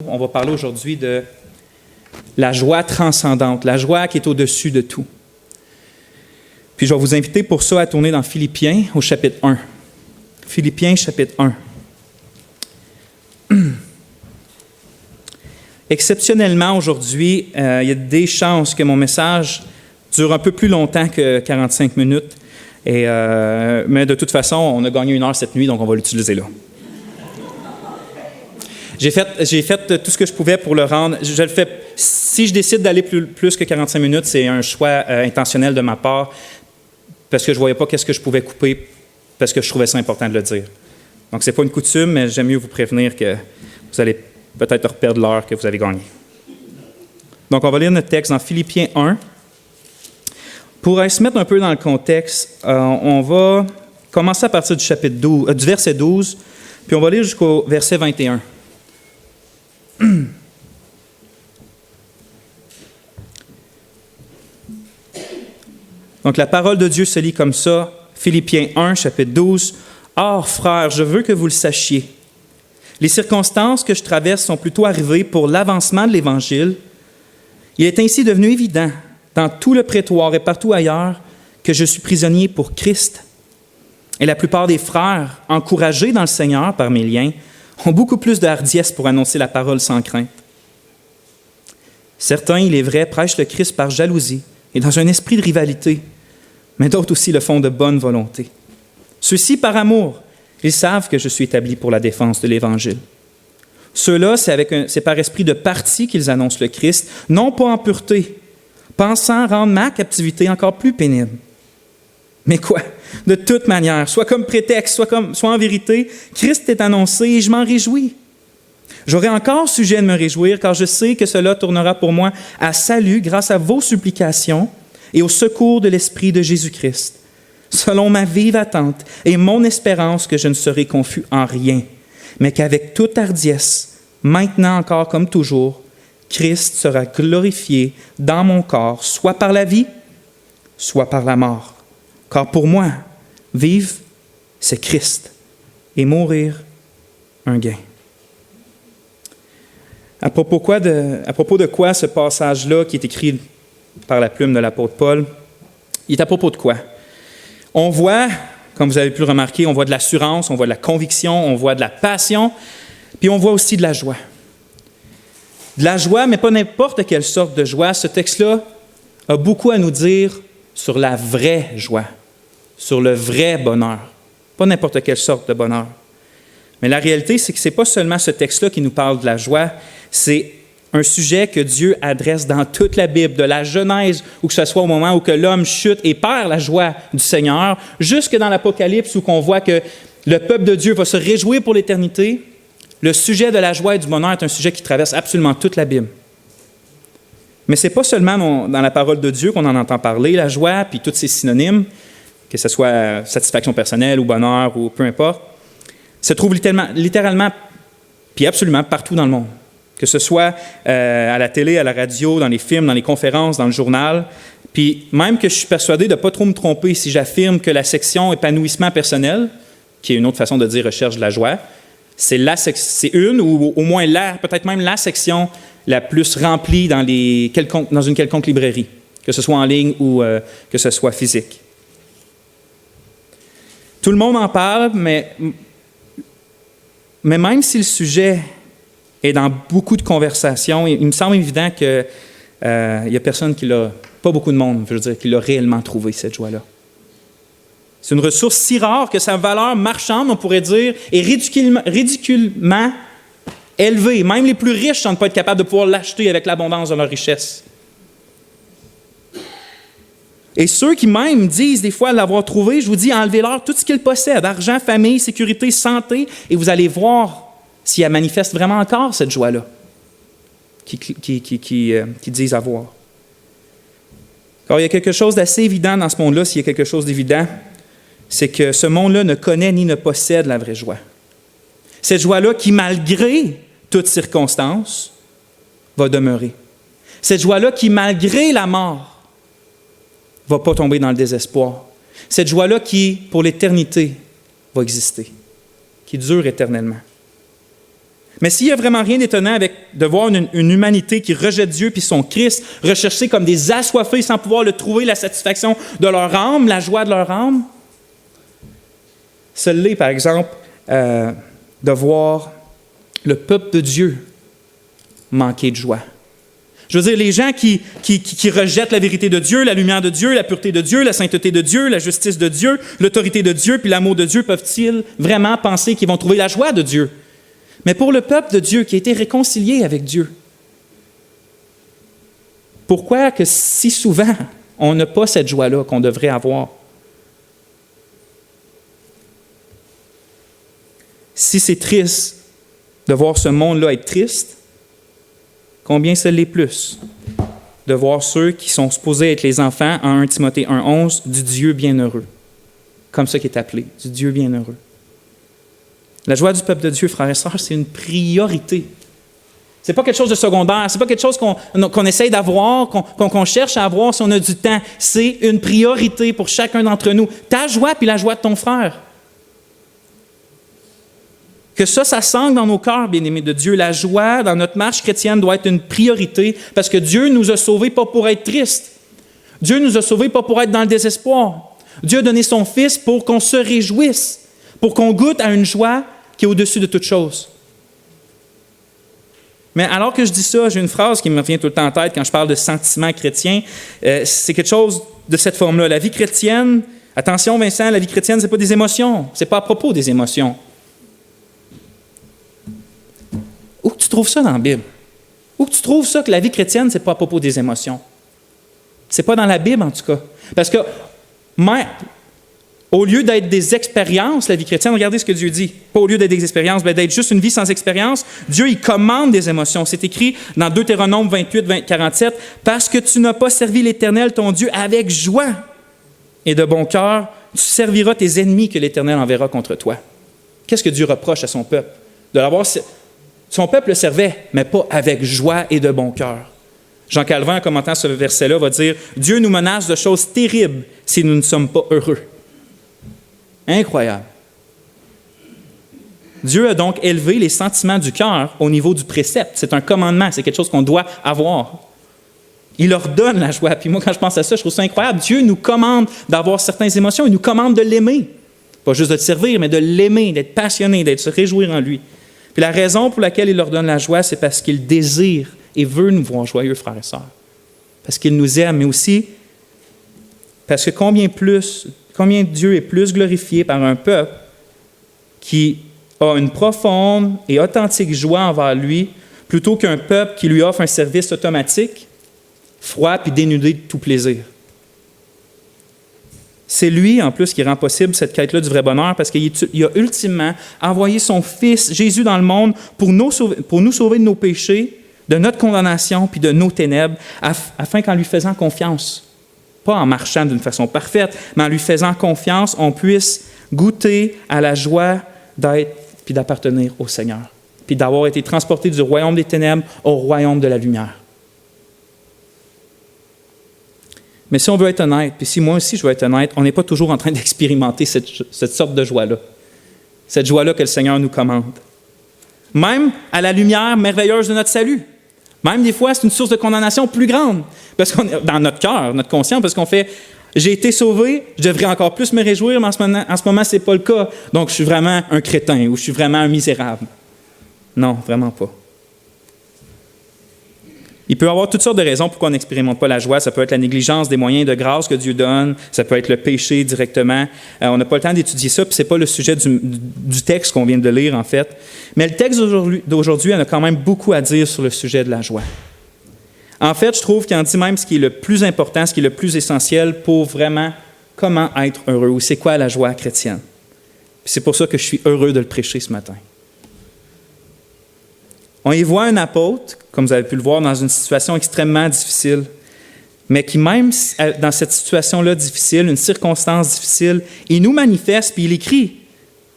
On va parler aujourd'hui de la joie transcendante, la joie qui est au-dessus de tout. Puis je vais vous inviter pour ça à tourner dans Philippiens au chapitre 1. Philippiens chapitre 1. Exceptionnellement, aujourd'hui, il y a des chances que mon message dure un peu plus longtemps que 45 minutes. Mais de toute façon, on a gagné 1 heure cette nuit, donc on va l'utiliser là. J'ai fait tout ce que je pouvais pour le rendre. Je le fais. Si je décide d'aller plus que 45 minutes, c'est un choix intentionnel de ma part, parce que je ne voyais pas qu'est-ce que je pouvais couper, parce que je trouvais ça important de le dire. Donc, ce n'est pas une coutume, mais j'aime mieux vous prévenir que vous allez peut-être reperdre l'heure que vous avez gagnée. Donc, on va lire notre texte dans Philippiens 1. Pour se mettre un peu dans le contexte, on va commencer à partir du chapitre 12, du verset 12, puis on va lire jusqu'au verset 21. Donc, la parole de Dieu se lit comme ça, Philippiens 1, chapitre 12. « Or, frères, je veux que vous le sachiez. Les circonstances que je traverse sont plutôt arrivées pour l'avancement de l'Évangile. Il est ainsi devenu évident, dans tout le prétoire et partout ailleurs, que je suis prisonnier pour Christ. Et la plupart des frères, encouragés dans le Seigneur par mes liens, ont beaucoup plus de hardiesse pour annoncer la parole sans crainte. Certains, il est vrai, prêchent le Christ par jalousie et dans un esprit de rivalité, mais d'autres aussi le font de bonne volonté. Ceux-ci, par amour, ils savent que je suis établi pour la défense de l'Évangile. Ceux-là, c'est par esprit de parti qu'ils annoncent le Christ, non pas en pureté, pensant rendre ma captivité encore plus pénible. Mais quoi? De toute manière, soit comme prétexte, soit en vérité, Christ est annoncé et je m'en réjouis. J'aurai encore sujet de me réjouir, car je sais que cela tournera pour moi à salut grâce à vos supplications et au secours de l'Esprit de Jésus-Christ, selon ma vive attente et mon espérance que je ne serai confus en rien, mais qu'avec toute hardiesse, maintenant encore comme toujours, Christ sera glorifié dans mon corps, soit par la vie, soit par la mort. Car pour moi, vivre, c'est Christ, et mourir, un gain. » À propos de quoi ce passage-là, qui est écrit par la plume de l'apôtre Paul, il est à propos de quoi? On voit, comme vous avez pu le remarquer, on voit de l'assurance, on voit de la conviction, on voit de la passion, puis on voit aussi de la joie. De la joie, mais pas n'importe quelle sorte de joie. Ce texte-là a beaucoup à nous dire sur la vraie joie, sur le vrai bonheur, pas n'importe quelle sorte de bonheur. Mais la réalité, c'est que ce n'est pas seulement ce texte-là qui nous parle de la joie, c'est un sujet que Dieu adresse dans toute la Bible, de la Genèse, où que ce soit au moment où que l'homme chute et perd la joie du Seigneur, jusque dans l'Apocalypse, où on voit que le peuple de Dieu va se réjouir pour l'éternité. Le sujet de la joie et du bonheur est un sujet qui traverse absolument toute la Bible. Mais ce n'est pas seulement dans la parole de Dieu qu'on en entend parler, la joie, puis tous ses synonymes, que ce soit satisfaction personnelle ou bonheur ou peu importe, se trouve littéralement, puis absolument partout dans le monde. Que ce soit à la télé, à la radio, dans les films, dans les conférences, dans le journal. Puis même que je suis persuadé de ne pas trop me tromper si j'affirme que la section épanouissement personnel, qui est une autre façon de dire recherche de la joie, c'est une ou au moins peut-être même la section la plus remplie dans une quelconque librairie, que ce soit en ligne ou que ce soit physique. Tout le monde en parle, mais même si le sujet est dans beaucoup de conversations, il me semble évident qu'il n'y a personne pas beaucoup de monde, qui l'a réellement trouvé, cette joie-là. C'est une ressource si rare que sa valeur marchande, on pourrait dire, est ridiculement élevée. Même les plus riches ne semblent pas être capables de pouvoir l'acheter avec l'abondance de leur richesse. Et ceux qui même disent des fois l'avoir trouvé, je vous dis, enlevez-leur tout ce qu'ils possèdent, argent, famille, sécurité, santé, et vous allez voir si elle manifeste vraiment encore cette joie-là qui disent avoir. Alors, il y a quelque chose d'assez évident dans ce monde-là, s'il y a quelque chose d'évident, c'est que ce monde-là ne connaît ni ne possède la vraie joie. Cette joie-là qui, malgré toutes circonstances, va demeurer. Cette joie-là qui, malgré la mort, ne va pas tomber dans le désespoir. Cette joie-là qui, pour l'éternité, va exister, qui dure éternellement. Mais s'il n'y a vraiment rien d'étonnant avec de voir une humanité qui rejette Dieu puis son Christ, recherchés comme des assoiffés sans pouvoir le trouver, la satisfaction de leur âme, la joie de leur âme, ce l'est, par exemple, de voir le peuple de Dieu manquer de joie. Je veux dire, les gens qui rejettent la vérité de Dieu, la lumière de Dieu, la pureté de Dieu, la sainteté de Dieu, la justice de Dieu, l'autorité de Dieu, puis l'amour de Dieu, peuvent-ils vraiment penser qu'ils vont trouver la joie de Dieu? Mais pour le peuple de Dieu qui a été réconcilié avec Dieu, pourquoi que si souvent on n'a pas cette joie-là qu'on devrait avoir? Si c'est triste de voir ce monde-là être triste, combien ça l'est plus de voir ceux qui sont supposés être les enfants, en 1 Timothée 1,11, du Dieu bienheureux, comme ça qui est appelé, du Dieu bienheureux. La joie du peuple de Dieu, frères et sœurs, c'est une priorité. Ce n'est pas quelque chose de secondaire, ce n'est pas quelque chose qu'on essaye d'avoir, qu'on cherche à avoir si on a du temps. C'est une priorité pour chacun d'entre nous. Ta joie puis la joie de ton frère. Que ça sangle dans nos cœurs, bien-aimés de Dieu. La joie dans notre marche chrétienne doit être une priorité parce que Dieu nous a sauvés pas pour être tristes. Dieu nous a sauvés pas pour être dans le désespoir. Dieu a donné son Fils pour qu'on se réjouisse, pour qu'on goûte à une joie qui est au-dessus de toute chose. Mais alors que je dis ça, j'ai une phrase qui me revient tout le temps en tête quand je parle de sentiments chrétiens. C'est quelque chose de cette forme-là. La vie chrétienne, attention Vincent, la vie chrétienne, ce n'est pas des émotions. Ce n'est pas à propos des émotions. Où tu trouves ça dans la Bible? Où tu trouves ça que la vie chrétienne, ce n'est pas à propos des émotions? Ce n'est pas dans la Bible, en tout cas. Parce que, au lieu d'être des expériences, la vie chrétienne, regardez ce que Dieu dit. Pas au lieu d'être des expériences, mais d'être juste une vie sans expérience, Dieu, il commande des émotions. C'est écrit dans Deutéronome 28, 47, « Parce que tu n'as pas servi l'Éternel, ton Dieu, avec joie et de bon cœur, tu serviras tes ennemis que l'Éternel enverra contre toi. » Qu'est-ce que Dieu reproche à son peuple? De l'avoir... Son peuple le servait, mais pas avec joie et de bon cœur. Jean Calvin, en commentant ce verset-là, va dire « Dieu nous menace de choses terribles si nous ne sommes pas heureux. » Incroyable. Dieu a donc élevé les sentiments du cœur au niveau du précepte. C'est un commandement, c'est quelque chose qu'on doit avoir. Il leur donne la joie. Puis moi, quand je pense à ça, je trouve ça incroyable. Dieu nous commande d'avoir certaines émotions. Il nous commande de l'aimer. Pas juste de le servir, mais de l'aimer, d'être passionné, d'être se réjouir en lui. Puis la raison pour laquelle il leur donne la joie, c'est parce qu'il désire et veut nous voir joyeux, frères et sœurs. Parce qu'il nous aime, mais aussi parce que combien Dieu est plus glorifié par un peuple qui a une profonde et authentique joie envers lui, plutôt qu'un peuple qui lui offre un service automatique, froid puis dénudé de tout plaisir. C'est lui, en plus, qui rend possible cette quête-là du vrai bonheur parce qu'il a ultimement envoyé son Fils, Jésus, dans le monde pour nous sauver de nos péchés, de notre condamnation puis de nos ténèbres, afin qu'en lui faisant confiance, pas en marchant d'une façon parfaite, mais en lui faisant confiance, on puisse goûter à la joie d'être puis d'appartenir au Seigneur, puis d'avoir été transporté du royaume des ténèbres au royaume de la lumière. Mais si on veut être honnête, puis si moi aussi je veux être honnête, on n'est pas toujours en train d'expérimenter cette sorte de joie-là. Cette joie-là que le Seigneur nous commande. Même à la lumière merveilleuse de notre salut. Même des fois, c'est une source de condamnation plus grande. Parce qu'on est dans notre cœur, notre conscience, parce qu'on fait « J'ai été sauvé, je devrais encore plus me réjouir, mais en ce moment, ce n'est pas le cas. Donc, je suis vraiment un crétin ou je suis vraiment un misérable. » Non, vraiment pas. Il peut y avoir toutes sortes de raisons pourquoi on n'expérimente pas la joie. Ça peut être la négligence des moyens de grâce que Dieu donne. Ça peut être le péché directement. On n'a pas le temps d'étudier ça, puis ce n'est pas le sujet du texte qu'on vient de lire, en fait. Mais le texte d'aujourd'hui en a quand même beaucoup à dire sur le sujet de la joie. En fait, je trouve qu'il en dit même ce qui est le plus important, ce qui est le plus essentiel pour vraiment comment être heureux ou c'est quoi la joie chrétienne. Puis c'est pour ça que je suis heureux de le prêcher ce matin. On y voit un apôtre, comme vous avez pu le voir, dans une situation extrêmement difficile, mais qui même dans cette situation-là difficile, une circonstance difficile, il nous manifeste, puis il écrit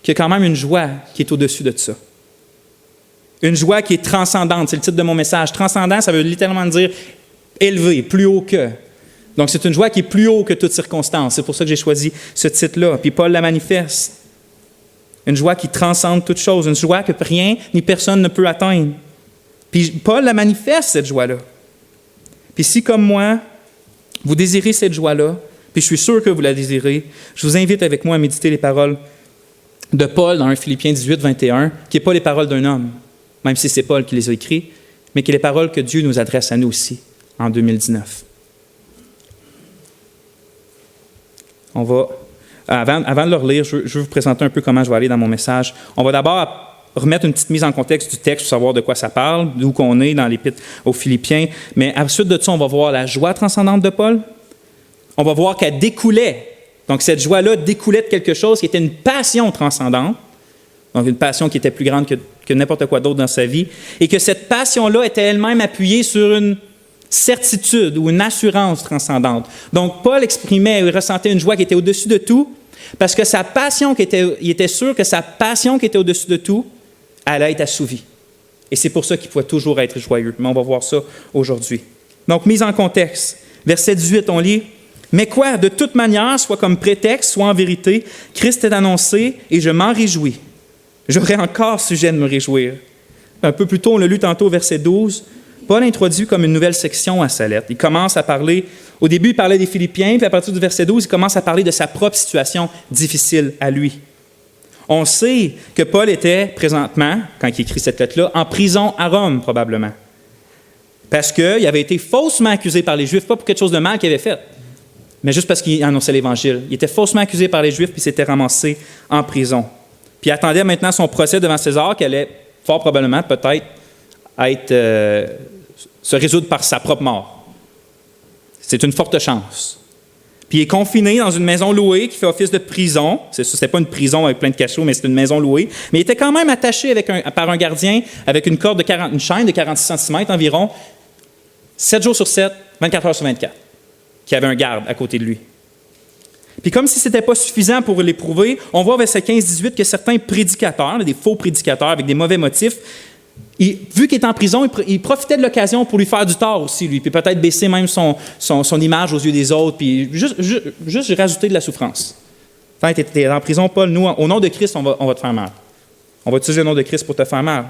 qu'il y a quand même une joie qui est au-dessus de ça. Une joie qui est transcendante, c'est le titre de mon message. Transcendant, ça veut littéralement dire élevé, plus haut que. Donc c'est une joie qui est plus haut que toute circonstance. C'est pour ça que j'ai choisi ce titre-là. Puis Paul la manifeste. Une joie qui transcende toute chose, une joie que rien ni personne ne peut atteindre. Puis Paul la manifeste, cette joie-là. Puis si, comme moi, vous désirez cette joie-là, puis je suis sûr que vous la désirez, je vous invite avec moi à méditer les paroles de Paul dans 1 Philippiens 18, 21, qui n'est pas les paroles d'un homme, même si c'est Paul qui les a écrites, mais qui est les paroles que Dieu nous adresse à nous aussi, en 2019. On va, avant de le relire, je vais vous présenter un peu comment je vais aller dans mon message. On va d'abord remettre une petite mise en contexte du texte pour savoir de quoi ça parle, d'où qu'on est dans l'Épître aux Philippiens. Mais ensuite de ça, on va voir la joie transcendante de Paul. On va voir qu'elle découlait. Donc, cette joie-là découlait de quelque chose qui était une passion transcendante. Donc, une passion qui était plus grande que n'importe quoi d'autre dans sa vie. Et que cette passion-là était elle-même appuyée sur une certitude ou une assurance transcendante. Donc, Paul exprimait et ressentait une joie qui était au-dessus de tout, parce que sa passion il était sûr que sa passion qui était au-dessus de tout allait être assouvie. Et c'est pour ça qu'il pouvait toujours être joyeux. Mais on va voir ça aujourd'hui. Donc, mise en contexte. Verset 18, on lit « Mais quoi, de toute manière, soit comme prétexte, soit en vérité, Christ est annoncé et je m'en réjouis. J'aurais encore sujet de me réjouir. » Un peu plus tôt, on l'a lu tantôt, verset 12. Paul introduit comme une nouvelle section à sa lettre. Il commence à parler, au début, il parlait des Philippiens, puis à partir du verset 12, il commence à parler de sa propre situation difficile à lui. On sait que Paul était présentement, quand il écrit cette lettre-là, en prison à Rome, probablement. Parce qu'il avait été faussement accusé par les Juifs, pas pour quelque chose de mal qu'il avait fait, mais juste parce qu'il annonçait l'Évangile. Il était faussement accusé par les Juifs, puis s'était ramassé en prison. Puis il attendait maintenant son procès devant César, qui allait fort probablement, peut-être, se résoudre par sa propre mort. C'est une forte chance. Puis il est confiné dans une maison louée qui fait office de prison. Ce n'est pas une prison avec plein de cachots, mais c'est une maison louée. Mais il était quand même attaché par un gardien avec une chaîne de 46 cm environ, 7 jours sur 7, 24 heures sur 24, qui avait un garde à côté de lui. Puis comme si ce n'était pas suffisant pour l'éprouver, on voit au verset 15-18 que certains prédicateurs, des faux prédicateurs avec des mauvais motifs, vu qu'il est en prison, il profitait de l'occasion pour lui faire du tort aussi, lui, puis peut-être baisser même son image aux yeux des autres, puis juste rajouter de la souffrance. Enfin, tu es en prison, Paul, nous, au nom de Christ, on va te faire mal. On va utiliser le nom de Christ pour te faire mal.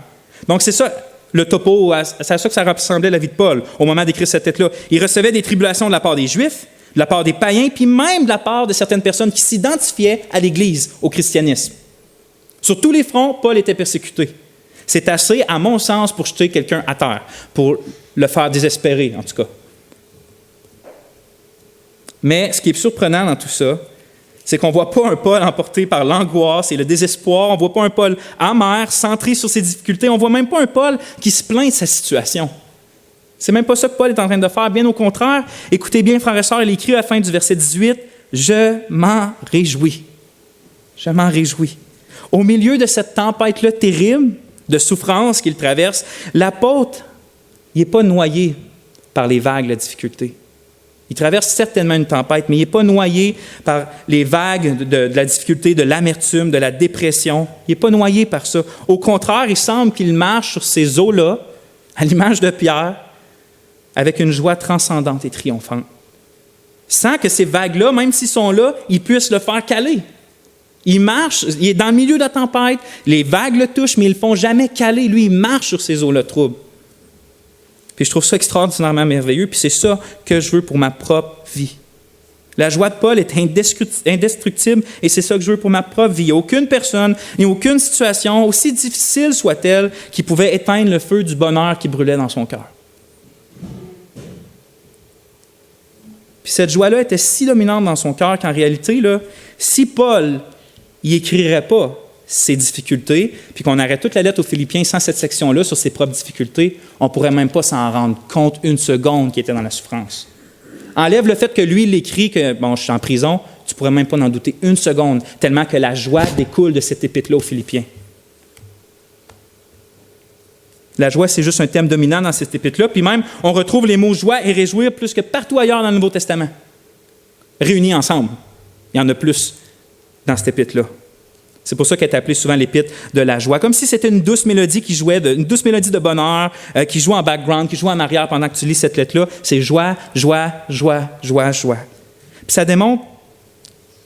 Donc, c'est ça, le topo, c'est à ça que ça ressemblait la vie de Paul au moment d'écrire cette lettre-là. Il recevait des tribulations de la part des Juifs, de la part des païens, puis même de la part de certaines personnes qui s'identifiaient à l'Église, au christianisme. Sur tous les fronts, Paul était persécuté. C'est assez, à mon sens, pour jeter quelqu'un à terre, pour le faire désespérer, en tout cas. Mais ce qui est surprenant dans tout ça, c'est qu'on ne voit pas un Paul emporté par l'angoisse et le désespoir. On ne voit pas un Paul amer, centré sur ses difficultés. On ne voit même pas un Paul qui se plaint de sa situation. C'est même pas ça que Paul est en train de faire. Bien au contraire, écoutez bien, frères et sœurs, il écrit à la fin du verset 18, « Je m'en réjouis. Je m'en réjouis. » Au milieu de cette tempête-là terrible, de souffrance qu'il traverse, l'apôtre, il n'est pas noyé par les vagues de la difficulté. Il traverse certainement une tempête, mais il n'est pas noyé par les vagues de la difficulté, de l'amertume, de la dépression. Il n'est pas noyé par ça. Au contraire, il semble qu'il marche sur ces eaux-là, à l'image de Pierre, avec une joie transcendante et triomphante. Sans que ces vagues-là, même s'ils sont là, ils puissent le faire caler. Il marche, il est dans le milieu de la tempête, les vagues le touchent, mais ils ne le font jamais caler. Lui, il marche sur ces eaux-là troubles. Puis je trouve ça extraordinairement merveilleux, puis c'est ça que je veux pour ma propre vie. La joie de Paul est indestructible, et c'est ça que je veux pour ma propre vie. Il n'y a aucune personne, ni aucune situation, aussi difficile soit-elle, qui pouvait éteindre le feu du bonheur qui brûlait dans son cœur. Puis cette joie-là était si dominante dans son cœur qu'en réalité, là, si Paul il n'écrirait pas ses difficultés, puis qu'on arrête toute la lettre aux Philippiens sans cette section-là sur ses propres difficultés, on ne pourrait même pas s'en rendre compte une seconde qu'il était dans la souffrance. Enlève le fait que lui, il écrit que, bon, je suis en prison, tu ne pourrais même pas en douter une seconde, tellement que la joie découle de cet épître-là aux Philippiens. La joie, c'est juste un thème dominant dans cet épître-là, puis même, on retrouve les mots « joie » et « réjouir » plus que partout ailleurs dans le Nouveau Testament. Réunis ensemble. Il y en a plus dans cet épître-là. C'est pour ça qu'elle est appelée souvent l'épître de la joie. Comme si c'était une douce mélodie qui jouait, une douce mélodie de bonheur, qui joue en background, qui joue en arrière pendant que tu lis cette lettre-là. C'est joie, joie, joie, joie, joie. Puis ça démontre,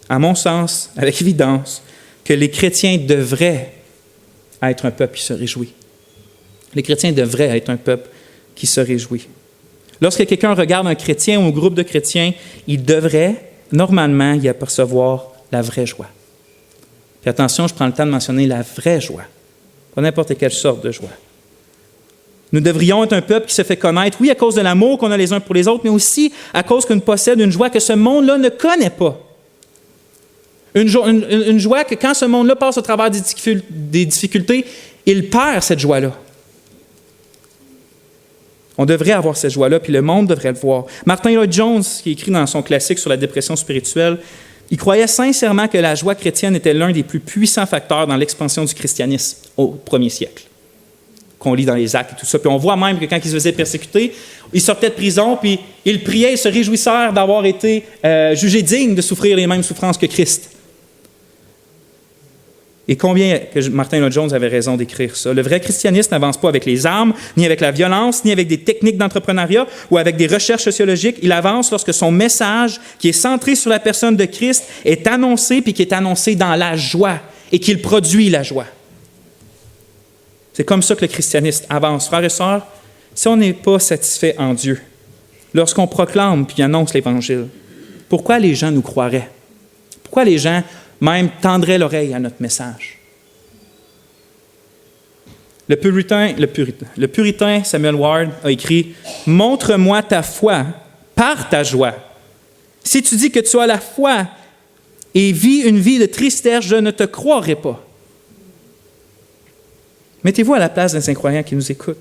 à mon sens, avec évidence, que les chrétiens devraient être un peuple qui se réjouit. Les chrétiens devraient être un peuple qui se réjouit. Lorsque quelqu'un regarde un chrétien ou un groupe de chrétiens, il devrait normalement y apercevoir la vraie joie. Puis attention, je prends le temps de mentionner la vraie joie, pas n'importe quelle sorte de joie. Nous devrions être un peuple qui se fait connaître, oui, à cause de l'amour qu'on a les uns pour les autres, mais aussi à cause qu'on possède une joie que ce monde-là ne connaît pas. Une joie que quand ce monde-là passe au travers des difficultés, il perd cette joie-là. On devrait avoir cette joie-là, puis le monde devrait le voir. Martin Lloyd-Jones, qui écrit dans son classique sur la dépression spirituelle, il croyait sincèrement que la joie chrétienne était l'un des plus puissants facteurs dans l'expansion du christianisme au premier siècle, qu'on lit dans les Actes et tout ça. Puis on voit même que quand il se faisait persécuter, il sortait de prison, puis il priait et se réjouissait d'avoir été jugé digne de souffrir les mêmes souffrances que Christ. Et combien que Martin Lloyd-Jones avait raison d'écrire ça. Le vrai christianisme n'avance pas avec les armes, ni avec la violence, ni avec des techniques d'entrepreneuriat ou avec des recherches sociologiques. Il avance lorsque son message, qui est centré sur la personne de Christ, est annoncé, puis qui est annoncé dans la joie, et qu'il produit la joie. C'est comme ça que le christianisme avance. Frères et sœurs, si on n'est pas satisfait en Dieu, lorsqu'on proclame puis annonce l'Évangile, pourquoi les gens nous croiraient? Pourquoi les gens même tendraient l'oreille à notre message? Le puritain Samuel Ward a écrit « Montre-moi ta foi par ta joie. Si tu dis que tu as la foi et vis une vie de tristesse, je ne te croirai pas. » Mettez-vous à la place des incroyants qui nous écoutent.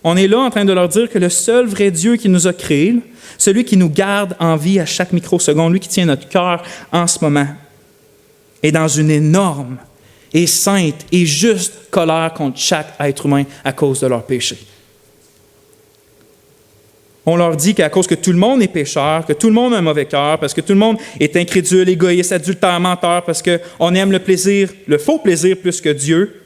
On est là en train de leur dire que le seul vrai Dieu qui nous a créés, celui qui nous garde en vie à chaque microseconde, lui qui tient notre cœur en ce moment, est dans une énorme et sainte et juste colère contre chaque être humain à cause de leur péché. On leur dit qu'à cause que tout le monde est pécheur, que tout le monde a un mauvais cœur, parce que tout le monde est incrédule, égoïste, adultère, menteur, parce qu'on aime le plaisir, le faux plaisir plus que Dieu,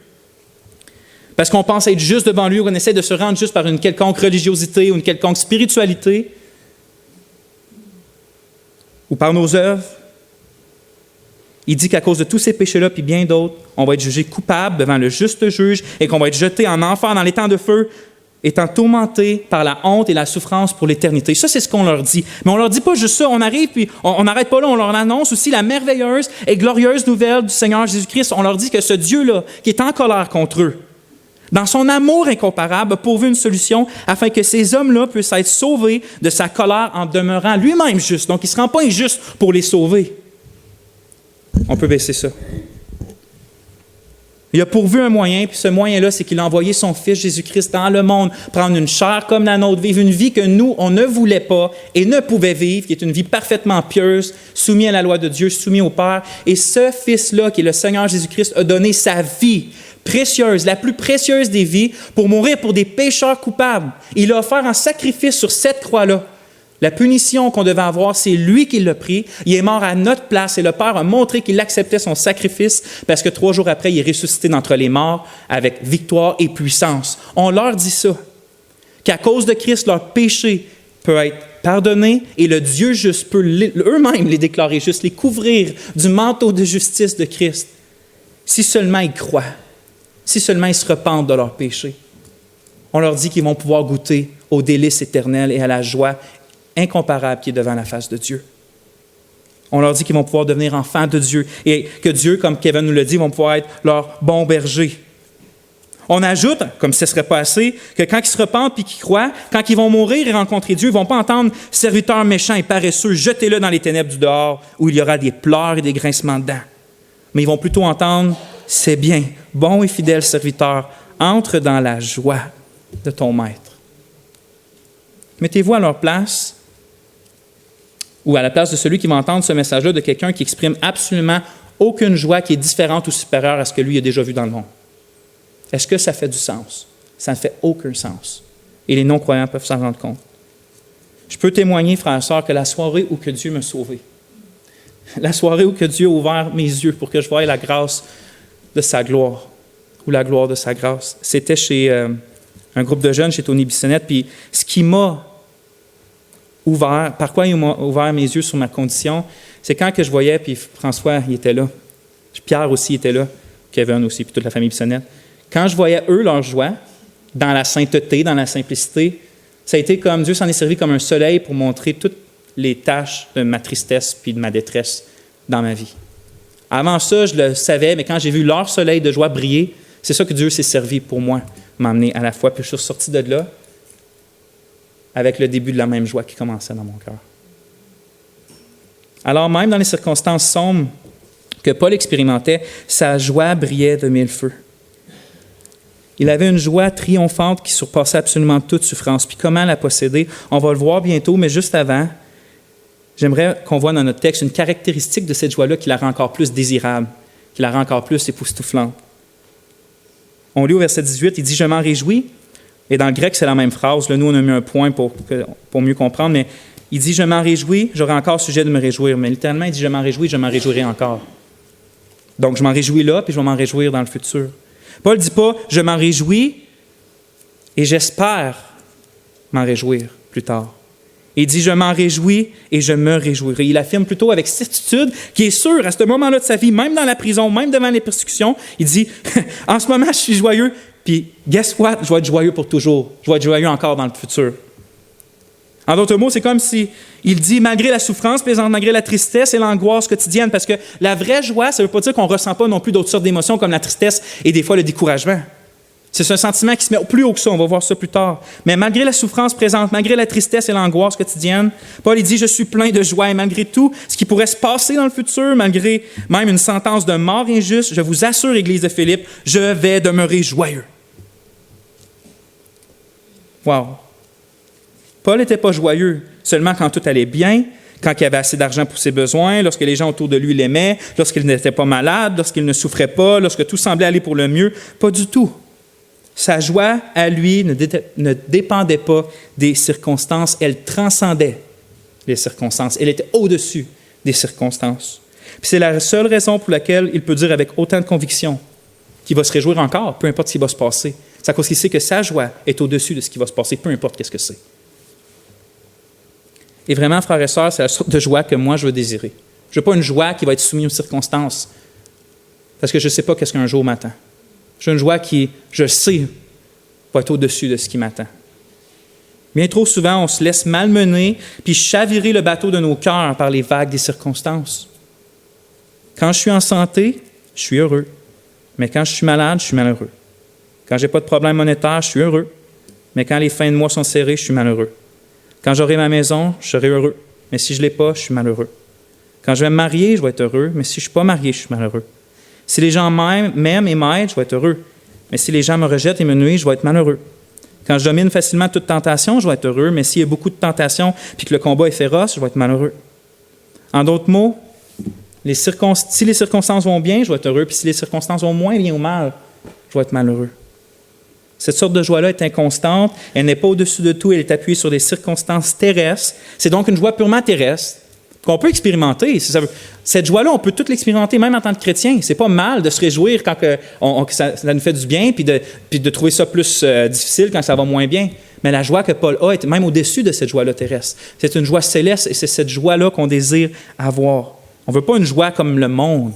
parce qu'on pense être juste devant lui, ou qu'on essaie de se rendre juste par une quelconque religiosité ou une quelconque spiritualité, ou par nos œuvres. Il dit qu'à cause de tous ces péchés-là, puis bien d'autres, on va être jugé coupable devant le juste juge et qu'on va être jeté en enfer dans les temps de feu, étant tourmenté par la honte et la souffrance pour l'éternité. Ça, c'est ce qu'on leur dit. Mais on ne leur dit pas juste ça. On arrive, puis on n'arrête pas là. On leur annonce aussi la merveilleuse et glorieuse nouvelle du Seigneur Jésus-Christ. On leur dit que ce Dieu-là, qui est en colère contre eux, dans son amour incomparable, a pourvu une solution afin que ces hommes-là puissent être sauvés de sa colère en demeurant lui-même juste. Donc, il ne se rend pas injuste pour les sauver. On peut baisser ça. Il a pourvu un moyen, puis ce moyen-là, c'est qu'il a envoyé son Fils Jésus-Christ dans le monde, prendre une chair comme la nôtre, vivre une vie que nous, on ne voulait pas et ne pouvait vivre, qui est une vie parfaitement pieuse, soumise à la loi de Dieu, soumise au Père. Et ce Fils-là, qui est le Seigneur Jésus-Christ, a donné sa vie précieuse, la plus précieuse des vies, pour mourir pour des pécheurs coupables. Il a offert un sacrifice sur cette croix-là. La punition qu'on devait avoir, c'est lui qui l'a pris. Il est mort à notre place et le Père a montré qu'il acceptait son sacrifice parce que 3 jours après, il est ressuscité d'entre les morts avec victoire et puissance. On leur dit ça, qu'à cause de Christ, leur péché peut être pardonné et le Dieu juste peut eux-mêmes les déclarer justes, les couvrir du manteau de justice de Christ, si seulement ils croient, si seulement ils se repentent de leurs péchés. On leur dit qu'ils vont pouvoir goûter aux délices éternels et à la joie incomparable qui est devant la face de Dieu. On leur dit qu'ils vont pouvoir devenir enfants de Dieu et que Dieu, comme Kevin nous le dit, vont pouvoir être leur bon berger. On ajoute, comme ce ne serait pas assez, que quand ils se repentent et qu'ils croient, quand ils vont mourir et rencontrer Dieu, ils ne vont pas entendre « serviteur méchant et paresseux, jetez-le dans les ténèbres du dehors où il y aura des pleurs et des grincements de dents. » Mais ils vont plutôt entendre « c'est bien, bon et fidèle serviteur, entre dans la joie de ton maître. » Mettez-vous à leur place ou à la place de celui qui va entendre ce message-là de quelqu'un qui exprime absolument aucune joie qui est différente ou supérieure à ce que lui a déjà vu dans le monde. Est-ce que ça fait du sens? Ça ne fait aucun sens. Et les non-croyants peuvent s'en rendre compte. Je peux témoigner, frères et sœurs, que la soirée où que Dieu m'a sauvé, la soirée où que Dieu a ouvert mes yeux pour que je voie la grâce de sa gloire, ou la gloire de sa grâce, c'était chez un groupe de jeunes, chez Tony Bissonnette, puis ce qui m'a ouvert, par quoi il m'a ouvert mes yeux sur ma condition, c'est quand que je voyais, puis François, il était là, Pierre aussi était là, Kevin aussi, puis toute la famille Bissonnette. Quand je voyais eux leur joie, dans la sainteté, dans la simplicité, ça a été comme Dieu s'en est servi comme un soleil pour montrer toutes les taches de ma tristesse puis de ma détresse dans ma vie. Avant ça, je le savais, mais quand j'ai vu leur soleil de joie briller, c'est ça que Dieu s'est servi pour moi, m'emmener à la fois. Puis je suis sorti de là avec le début de la même joie qui commençait dans mon cœur. Alors même dans les circonstances sombres que Paul expérimentait, sa joie brillait de mille feux. Il avait une joie triomphante qui surpassait absolument toute souffrance. Puis comment la posséder? On va le voir bientôt, mais juste avant, j'aimerais qu'on voit dans notre texte une caractéristique de cette joie-là qui la rend encore plus désirable, qui la rend encore plus époustouflante. On lit au verset 18, il dit « Je m'en réjouis ». Et dans le grec, c'est la même phrase. Là, nous, on a mis un point pour mieux comprendre, mais il dit « Je m'en réjouis, j'aurai encore sujet de me réjouir ». Mais littéralement, il dit « Je m'en réjouis, je m'en réjouirai encore ». Donc, je m'en réjouis là, puis je vais m'en réjouir dans le futur. Paul ne dit pas « Je m'en réjouis et j'espère m'en réjouir plus tard ». Il dit « Je m'en réjouis et je me réjouirai ». Il affirme plutôt avec certitude qui est sûr à ce moment-là de sa vie, même dans la prison, même devant les persécutions, il dit « En ce moment, je suis joyeux, puis guess what? Je vais être joyeux pour toujours. Je vais être joyeux encore dans le futur. » En d'autres mots, c'est comme si il dit, malgré la souffrance présente, malgré la tristesse et l'angoisse quotidienne, parce que la vraie joie, ça ne veut pas dire qu'on ne ressent pas non plus d'autres sortes d'émotions comme la tristesse et des fois le découragement. C'est un sentiment qui se met plus haut que ça, on va voir ça plus tard. Mais malgré la souffrance présente, malgré la tristesse et l'angoisse quotidienne, Paul il dit, je suis plein de joie et malgré tout, ce qui pourrait se passer dans le futur, malgré même une sentence de mort injuste, je vous assure, Église de Philippe, je vais demeurer joyeux. Wow! Paul n'était pas joyeux seulement quand tout allait bien, quand il avait assez d'argent pour ses besoins, lorsque les gens autour de lui l'aimaient, lorsqu'il n'était pas malade, lorsqu'il ne souffrait pas, lorsque tout semblait aller pour le mieux. Pas du tout. Sa joie, à lui, ne dépendait pas des circonstances, elle transcendait les circonstances. Elle était au-dessus des circonstances. Puis c'est la seule raison pour laquelle il peut dire avec autant de conviction qu'il va se réjouir encore, peu importe ce qui va se passer. C'est à cause qu'il sait que sa joie est au-dessus de ce qui va se passer, peu importe qu'est-ce que c'est. Et vraiment, frères et sœurs, c'est la sorte de joie que moi, je veux désirer. Je ne veux pas une joie qui va être soumise aux circonstances, parce que je ne sais pas qu'est-ce qu'un jour m'attend. Je veux une joie qui, je sais, va être au-dessus de ce qui m'attend. Bien trop souvent, on se laisse malmener puis chavirer le bateau de nos cœurs par les vagues des circonstances. Quand je suis en santé, je suis heureux. Mais quand je suis malade, je suis malheureux. Quand je n'ai pas de problème monétaire, je suis heureux. Mais quand les fins de mois sont serrées, je suis malheureux. Quand j'aurai ma maison, je serai heureux. Mais si je ne l'ai pas, je suis malheureux. Quand je vais me marier, je vais être heureux. Mais si je ne suis pas marié, je suis malheureux. Si les gens m'aiment et m'aident, je vais être heureux. Mais si les gens me rejettent et me nuisent, je vais être malheureux. Quand je domine facilement toute tentation, je vais être heureux. Mais s'il y a beaucoup de tentation puis que le combat est féroce, je vais être malheureux. En d'autres mots, si les circonstances vont bien, je vais être heureux. Puis si les circonstances vont moins bien ou mal, je vais être malheureux. Cette sorte de joie-là est inconstante, elle n'est pas au-dessus de tout, elle est appuyée sur des circonstances terrestres. C'est donc une joie purement terrestre qu'on peut expérimenter. Cette joie-là, on peut toute l'expérimenter même en tant que chrétien. C'est pas mal de se réjouir quand ça nous fait du bien, puis de trouver ça plus difficile quand ça va moins bien. Mais la joie que Paul a est même au-dessus de cette joie-là terrestre. C'est une joie céleste et c'est cette joie-là qu'on désire avoir. On ne veut pas une joie comme le monde.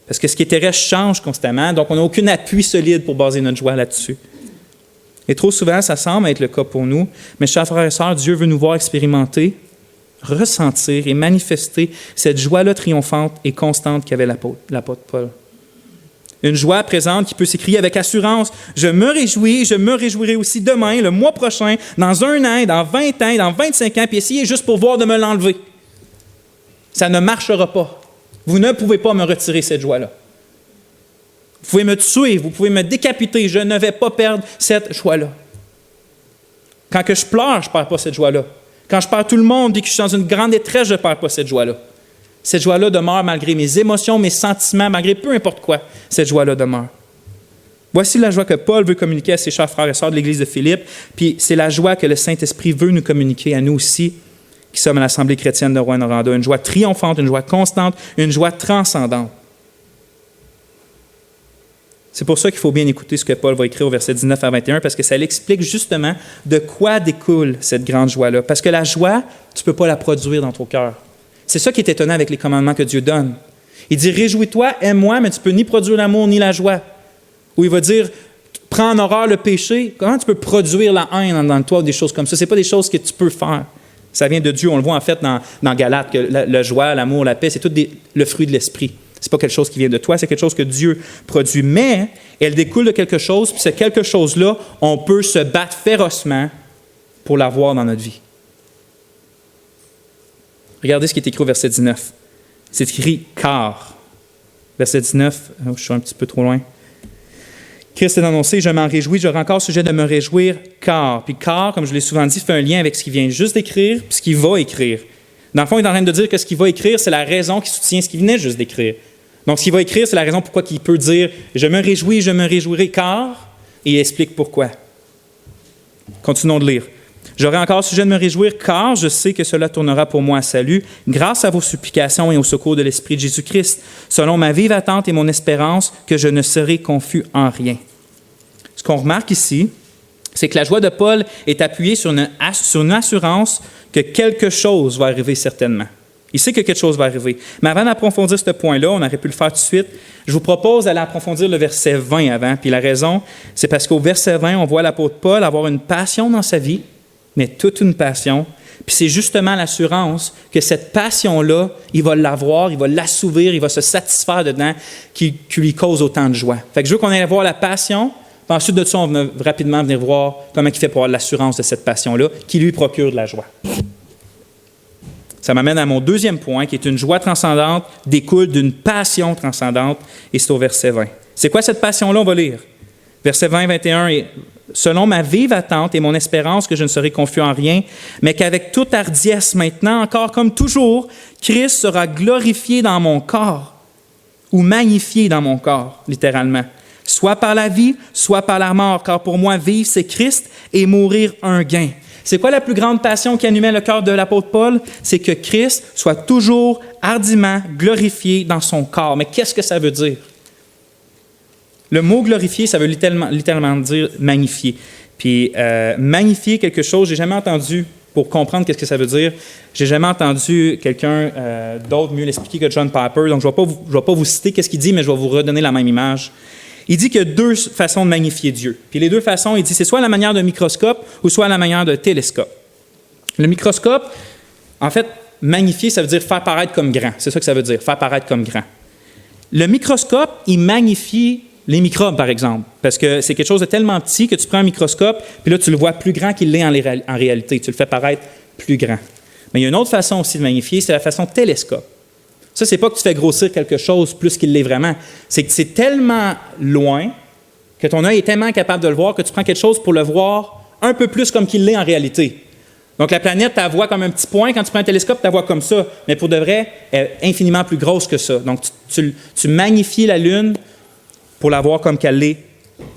Parce que ce qui est terrestre change constamment, donc on n'a aucun appui solide pour baser notre joie là-dessus. Et trop souvent, ça semble être le cas pour nous, mais chers frères et sœurs, Dieu veut nous voir expérimenter, ressentir et manifester cette joie-là triomphante et constante qu'avait l'apôtre Paul. Une joie présente qui peut s'écrier avec assurance « Je me réjouis, je me réjouirai aussi demain, le mois prochain, dans 1 an, dans 20 ans, dans 25 ans, puis essayer juste pour voir de me l'enlever. » Ça ne marchera pas. Vous ne pouvez pas me retirer cette joie-là. Vous pouvez me tuer, vous pouvez me décapiter, je ne vais pas perdre cette joie-là. Quand que je pleure, je ne perds pas cette joie-là. Quand je perds tout le monde et que je suis dans une grande détresse, je ne perds pas cette joie-là. Cette joie-là demeure malgré mes émotions, mes sentiments, malgré peu importe quoi, cette joie-là demeure. Voici la joie que Paul veut communiquer à ses chers frères et sœurs de l'Église de Philippe, puis c'est la joie que le Saint-Esprit veut nous communiquer à nous aussi, qui sommes à l'Assemblée chrétienne de Rouyn-Noranda, une joie triomphante, une joie constante, une joie transcendante. C'est pour ça qu'il faut bien écouter ce que Paul va écrire au verset 19 à 21, parce que ça l'explique justement de quoi découle cette grande joie-là. Parce que la joie, tu ne peux pas la produire dans ton cœur. C'est ça qui est étonnant avec les commandements que Dieu donne. Il dit « Réjouis-toi, aime-moi, mais tu ne peux ni produire l'amour ni la joie. » Ou il va dire « Prends en horreur le péché. » Comment tu peux produire la haine dans toi ou des choses comme ça? Ce n'est pas des choses que tu peux faire. Ça vient de Dieu. On le voit en fait dans Galates, que la joie, l'amour, la paix, c'est tout le fruit de l'esprit. Ce n'est pas quelque chose qui vient de toi, c'est quelque chose que Dieu produit. Mais elle découle de quelque chose, puis c'est quelque chose-là, on peut se battre férocement pour l'avoir dans notre vie. Regardez ce qui est écrit au verset 19. C'est écrit « car ». Verset 19, je suis un petit peu trop loin. Christ est annoncé, je m'en réjouis, j'aurai encore sujet de me réjouir, car. Puis car, comme je l'ai souvent dit, fait un lien avec ce qu'il vient juste d'écrire puis ce qu'il va écrire. Dans le fond, il est en train de dire que ce qu'il va écrire, c'est la raison qui soutient ce qu'il venait juste d'écrire. Donc, ce qu'il va écrire, c'est la raison pourquoi il peut dire « je me réjouis, je me réjouirai, car », et il explique pourquoi. Continuons de lire. J'aurai encore sujet de me réjouir, car je sais que cela tournera pour moi à salut, grâce à vos supplications et au secours de l'Esprit de Jésus-Christ, selon ma vive attente et mon espérance, que je ne serai confus en rien. Ce qu'on remarque ici, c'est que la joie de Paul est appuyée sur une assurance que quelque chose va arriver certainement. Il sait que quelque chose va arriver. Mais avant d'approfondir ce point-là, on aurait pu le faire tout de suite, je vous propose d'aller approfondir le verset 20 avant. Puis la raison, c'est parce qu'au verset 20, on voit l'apôtre Paul avoir une passion dans sa vie, mais toute une passion. Puis c'est justement l'assurance que cette passion-là, il va l'avoir, il va l'assouvir, il va se satisfaire dedans, qui lui cause autant de joie. Fait que je veux qu'on aille voir la passion, puis ensuite de ça, on va rapidement venir voir comment il fait pour avoir l'assurance de cette passion-là, qui lui procure de la joie. Ça m'amène à mon deuxième point, qui est une joie transcendante découle d'une passion transcendante, et c'est au verset 20. C'est quoi cette passion-là? On va lire. Verset 20, 21, et selon ma vive attente et mon espérance que je ne serai confus en rien, mais qu'avec toute hardiesse maintenant, encore comme toujours, Christ sera glorifié dans mon corps, ou magnifié dans mon corps, littéralement. Soit par la vie, soit par la mort, car pour moi, vivre, c'est Christ, et mourir, un gain. C'est quoi la plus grande passion qui animait le cœur de l'apôtre Paul? C'est que Christ soit toujours hardiment glorifié dans son corps. Mais qu'est-ce que ça veut dire? Le mot glorifier, ça veut littéralement dire magnifier. Puis magnifier quelque chose, j'ai jamais entendu, pour comprendre qu'est-ce que ça veut dire, j'ai jamais entendu quelqu'un d'autre mieux l'expliquer que John Piper. Donc je ne vais pas vous citer qu'est-ce qu'il dit, mais je vais vous redonner la même image. Il dit qu'il y a deux façons de magnifier Dieu. Puis les deux façons, il dit, c'est soit à la manière d'un microscope ou soit à la manière d'un télescope. Le microscope, en fait, magnifier, ça veut dire faire paraître comme grand. C'est ça que ça veut dire, faire paraître comme grand. Le microscope, il magnifie les microbes, par exemple, parce que c'est quelque chose de tellement petit que tu prends un microscope, puis là, tu le vois plus grand qu'il l'est en réalité. Tu le fais paraître plus grand. Mais il y a une autre façon aussi de magnifier, c'est la façon télescope. Ça, c'est pas que tu fais grossir quelque chose plus qu'il l'est vraiment. C'est que c'est tellement loin que ton œil est tellement capable de le voir que tu prends quelque chose pour le voir un peu plus comme qu'il l'est en réalité. Donc, la planète, tu la vois comme un petit point. Quand tu prends un télescope, tu la vois comme ça. Mais pour de vrai, elle est infiniment plus grosse que ça. Donc, tu magnifies la Lune pour la voir comme qu'elle l'est,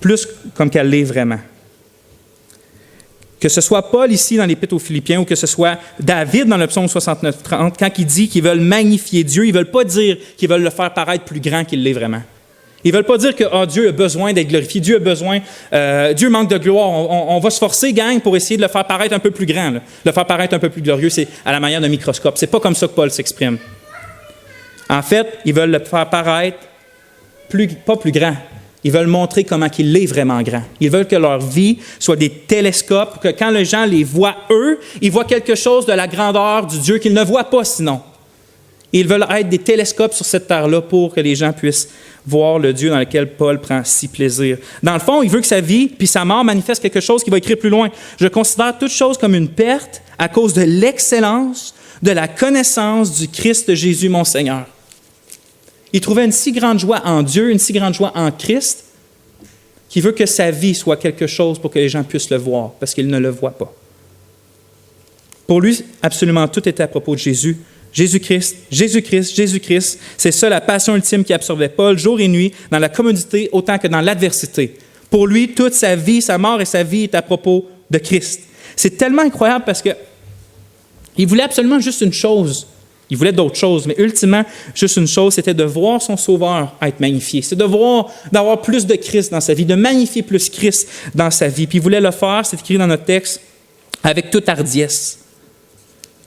plus comme qu'elle l'est vraiment. Que ce soit Paul ici dans l'Épître aux Philippiens ou que ce soit David dans le psaume 69-30, quand il dit qu'ils veulent magnifier Dieu, ils ne veulent pas dire qu'ils veulent le faire paraître plus grand qu'il l'est vraiment. Ils ne veulent pas dire que Dieu a besoin d'être glorifié, Dieu manque de gloire, on va se forcer, gang, pour essayer de le faire paraître un peu plus grand, là. Le faire paraître un peu plus glorieux, c'est à la manière d'un microscope. Ce n'est pas comme ça que Paul s'exprime. En fait, ils veulent le faire paraître pas plus grand. Ils veulent montrer comment il est vraiment grand. Ils veulent que leur vie soit des télescopes, que quand les gens les voient, eux, ils voient quelque chose de la grandeur du Dieu qu'ils ne voient pas sinon. Ils veulent être des télescopes sur cette terre-là pour que les gens puissent voir le Dieu dans lequel Paul prend si plaisir. Dans le fond, il veut que sa vie puis sa mort manifestent quelque chose qu'il va écrire plus loin. Je considère toute chose comme une perte à cause de l'excellence de la connaissance du Christ Jésus, mon Seigneur. Il trouvait une si grande joie en Dieu, une si grande joie en Christ, qu'il veut que sa vie soit quelque chose pour que les gens puissent le voir, parce qu'ils ne le voient pas. Pour lui, absolument tout était à propos de Jésus. Jésus-Christ, Jésus-Christ, Jésus-Christ. C'est ça la passion ultime qui absorbait Paul jour et nuit, dans la commodité autant que dans l'adversité. Pour lui, toute sa vie, sa mort et sa vie est à propos de Christ. C'est tellement incroyable parce que il voulait absolument juste une chose. Il voulait d'autres choses, mais ultimement, juste une chose, c'était de voir son Sauveur être magnifié. C'est d'avoir plus de Christ dans sa vie, de magnifier plus Christ dans sa vie. Puis il voulait le faire, c'est écrit dans notre texte, avec toute hardiesse.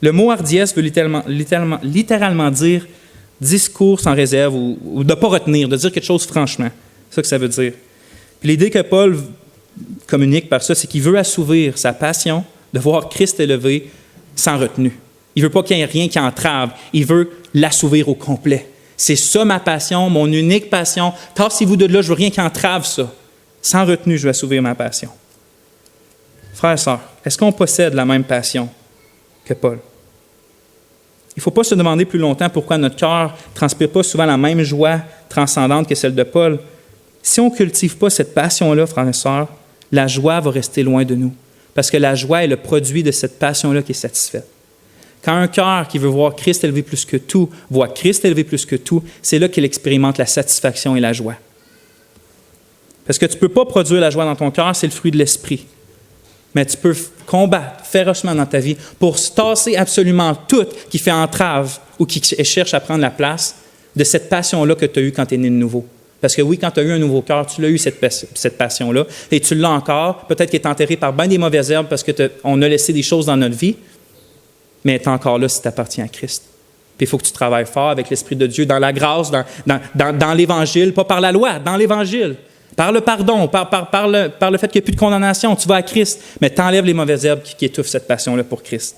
Le mot hardiesse veut littéralement dire discours sans réserve ou de ne pas retenir, de dire quelque chose franchement. C'est ça que ça veut dire. Puis l'idée que Paul communique par ça, c'est qu'il veut assouvir sa passion de voir Christ élevé sans retenue. Il ne veut pas qu'il y ait rien qui entrave. Il veut l'assouvir au complet. C'est ça ma passion, mon unique passion. Tassez-vous de là, je ne veux rien qui entrave ça. Sans retenue, je veux assouvir ma passion. Frères et sœurs, est-ce qu'on possède la même passion que Paul? Il ne faut pas se demander plus longtemps pourquoi notre cœur ne transpire pas souvent la même joie transcendante que celle de Paul. Si on ne cultive pas cette passion-là, frères et sœurs, la joie va rester loin de nous. Parce que la joie est le produit de cette passion-là qui est satisfaite. Quand un cœur qui veut voir Christ élevé plus que tout, voit Christ élevé plus que tout, c'est là qu'il expérimente la satisfaction et la joie. Parce que tu ne peux pas produire la joie dans ton cœur, c'est le fruit de l'esprit. Mais tu peux combattre férocement dans ta vie pour tasser absolument tout qui fait entrave ou qui cherche à prendre la place de cette passion-là que tu as eue quand tu es né de nouveau. Parce que oui, quand tu as eu un nouveau cœur, tu l'as eu, cette passion-là, et tu l'as encore, peut-être qu'elle est enterrée par bien des mauvaises herbes parce qu'on a laissé des choses dans notre vie, mais elle est encore là si tu appartiens à Christ. Puis il faut que tu travailles fort avec l'Esprit de Dieu, dans la grâce, dans l'Évangile, pas par la loi, dans l'Évangile. Par le pardon, par le fait qu'il n'y a plus de condamnation, tu vas à Christ, mais tu enlèves les mauvaises herbes qui étouffent cette passion-là pour Christ.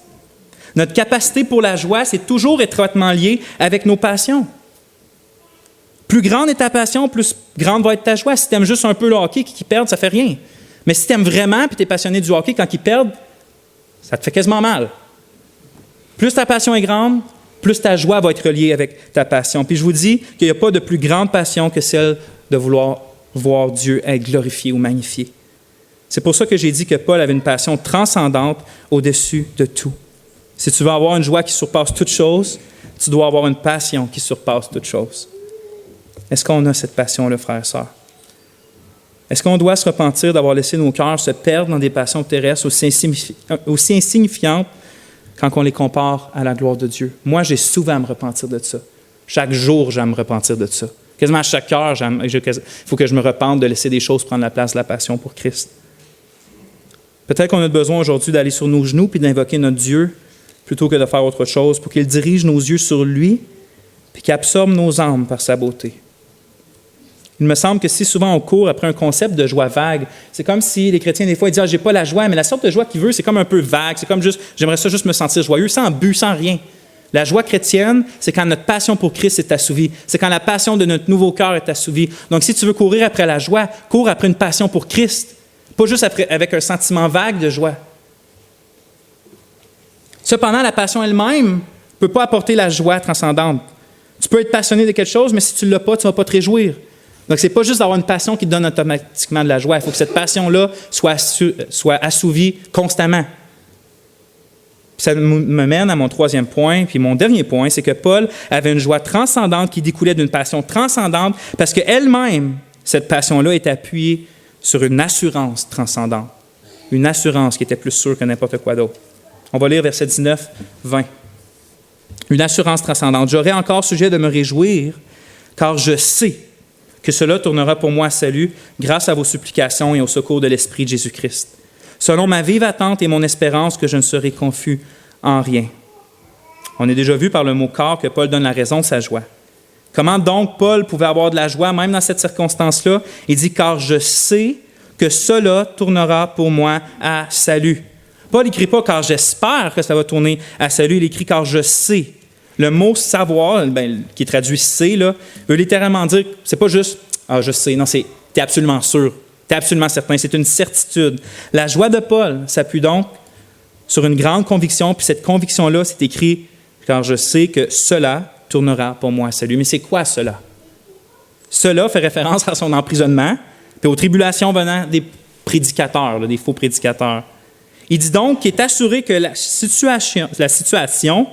Notre capacité pour la joie, c'est toujours étroitement lié avec nos passions. Plus grande est ta passion, plus grande va être ta joie. Si tu aimes juste un peu le hockey, qui perdent, ça ne fait rien. Mais si tu aimes vraiment et tu es passionné du hockey, quand ils perdent, ça te fait quasiment mal. Plus ta passion est grande, plus ta joie va être reliée avec ta passion. Puis je vous dis qu'il n'y a pas de plus grande passion que celle de vouloir voir Dieu être glorifié ou magnifié. C'est pour ça que j'ai dit que Paul avait une passion transcendante au-dessus de tout. Si tu veux avoir une joie qui surpasse toute chose, tu dois avoir une passion qui surpasse toute chose. Est-ce qu'on a cette passion-là, frères et sœurs? Est-ce qu'on doit se repentir d'avoir laissé nos cœurs se perdre dans des passions terrestres aussi insignifiantes quand on les compare à la gloire de Dieu? Moi, j'ai souvent à me repentir de ça. Chaque jour, j'ai à me repentir de ça. Quasiment à chaque heure, il faut que je me repente de laisser des choses prendre la place de la passion pour Christ. Peut-être qu'on a besoin aujourd'hui d'aller sur nos genoux puis d'invoquer notre Dieu plutôt que de faire autre chose pour qu'il dirige nos yeux sur lui puis qu'il absorbe nos âmes par sa beauté. Il me semble que si souvent on court après un concept de joie vague, c'est comme si les chrétiens, des fois, ils disent « Ah, j'ai pas la joie », mais la sorte de joie qu'ils veulent, c'est comme un peu vague, c'est comme juste « J'aimerais ça juste me sentir joyeux, sans but, sans rien ». La joie chrétienne, c'est quand notre passion pour Christ est assouvie. C'est quand la passion de notre nouveau cœur est assouvie. Donc, si tu veux courir après la joie, cours après une passion pour Christ, pas juste avec un sentiment vague de joie. Cependant, la passion elle-même ne peut pas apporter la joie transcendante. Tu peux être passionné de quelque chose, mais si tu ne l'as pas, tu ne vas pas te réjouir. Donc, ce n'est pas juste d'avoir une passion qui te donne automatiquement de la joie. Il faut que cette passion-là soit assouvie constamment. Ça me mène à mon troisième point, puis mon dernier point, c'est que Paul avait une joie transcendante qui découlait d'une passion transcendante parce qu'elle-même, cette passion-là, est appuyée sur une assurance transcendante. Une assurance qui était plus sûre que n'importe quoi d'autre. On va lire versets 19, 20. Une assurance transcendante. J'aurai encore sujet de me réjouir, car je sais que cela tournera pour moi à salut grâce à vos supplications et au secours de l'Esprit de Jésus-Christ. Selon ma vive attente et mon espérance que je ne serai confus en rien. On a déjà vu par le mot « corps » que Paul donne la raison de sa joie. Comment donc Paul pouvait avoir de la joie, même dans cette circonstance-là? Il dit « car je sais que cela tournera pour moi à salut ». Paul n'écrit pas « car j'espère que ça va tourner à salut », il écrit « car je sais ». Le mot « savoir », qui est traduit « sait », là, veut littéralement dire, c'est pas juste « ah, je sais », non, c'est « t'es absolument sûr ». Tu es absolument certain, c'est une certitude. La joie de Paul s'appuie donc sur une grande conviction, puis cette conviction-là, c'est écrit « car je sais que cela tournera pour moi à salut ». Mais c'est quoi cela? Cela fait référence à son emprisonnement, puis aux tribulations venant des prédicateurs, là, des faux prédicateurs. Il dit donc qu'il est assuré que la situation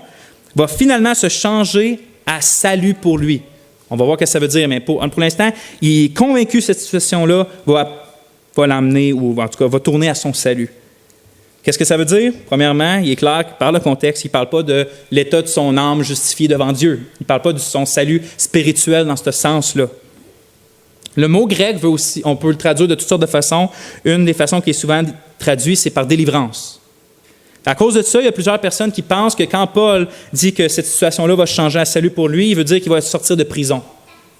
va finalement se changer à salut pour lui. On va voir ce que ça veut dire, mais pour l'instant, il est convaincu que cette situation-là va l'emmener, ou en tout cas, va tourner à son salut. Qu'est-ce que ça veut dire? Premièrement, il est clair que par le contexte, il ne parle pas de l'état de son âme justifiée devant Dieu. Il ne parle pas de son salut spirituel dans ce sens-là. Le mot grec veut aussi, on peut le traduire de toutes sortes de façons. Une des façons qui est souvent traduite, c'est par délivrance. À cause de ça, il y a plusieurs personnes qui pensent que quand Paul dit que cette situation-là va changer à salut pour lui, il veut dire qu'il va sortir de prison,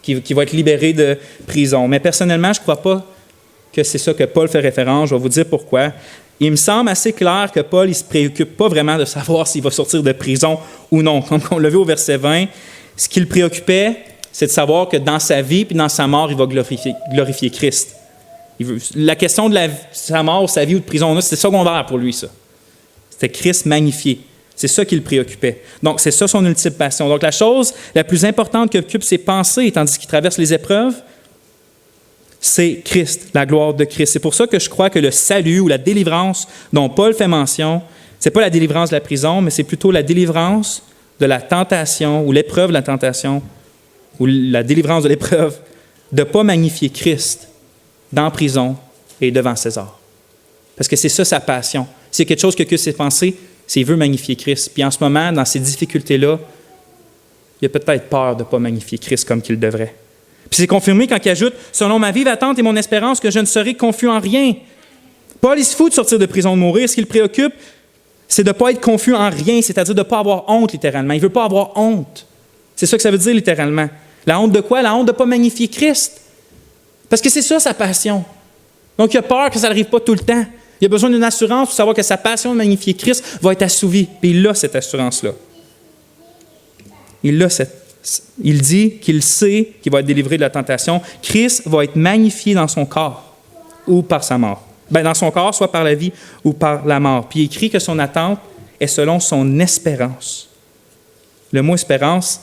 qu'il va être libéré de prison. Mais personnellement, je ne crois pas que c'est ça que Paul fait référence. Je vais vous dire pourquoi. Il me semble assez clair que Paul ne se préoccupe pas vraiment de savoir s'il va sortir de prison ou non. Comme on l'a vu au verset 20, ce qui le préoccupait, c'est de savoir que dans sa vie puis dans sa mort, il va glorifier Christ. La question de sa mort, sa vie ou de prison, c'était secondaire pour lui, ça. C'était Christ magnifié. C'est ça qui le préoccupait. Donc, c'est ça son ultime passion. Donc, la chose la plus importante qui occupe ses pensées, tandis qu'il traverse les épreuves, c'est Christ, la gloire de Christ. C'est pour ça que je crois que le salut ou la délivrance dont Paul fait mention, ce n'est pas la délivrance de la prison, mais c'est plutôt la délivrance de la tentation ou l'épreuve de la tentation ou la délivrance de l'épreuve de ne pas magnifier Christ dans la prison et devant César. Parce que c'est ça sa passion. C'est quelque chose que ses pensées, c'est qu'il veut magnifier Christ. Puis en ce moment, dans ces difficultés-là, il a peut-être peur de ne pas magnifier Christ comme qu'il devrait. Puis c'est confirmé quand il ajoute « Selon ma vive attente et mon espérance, que je ne serai confus en rien. » Paul, il se fout de sortir de prison, de mourir. Ce qui le préoccupe, c'est de ne pas être confus en rien, c'est-à-dire de ne pas avoir honte, littéralement. Il ne veut pas avoir honte. C'est ça que ça veut dire, littéralement. La honte de quoi? La honte de ne pas magnifier Christ. Parce que c'est ça, sa passion. Donc, il a peur que ça n'arrive pas tout le temps. Il a besoin d'une assurance pour savoir que sa passion de magnifier Christ va être assouvie. Puis il a cette assurance-là. Il dit qu'il sait qu'il va être délivré de la tentation. Christ va être magnifié dans son corps ou par sa mort. Bien, dans son corps, soit par la vie ou par la mort. Puis il écrit que son attente est selon son espérance. Le mot espérance,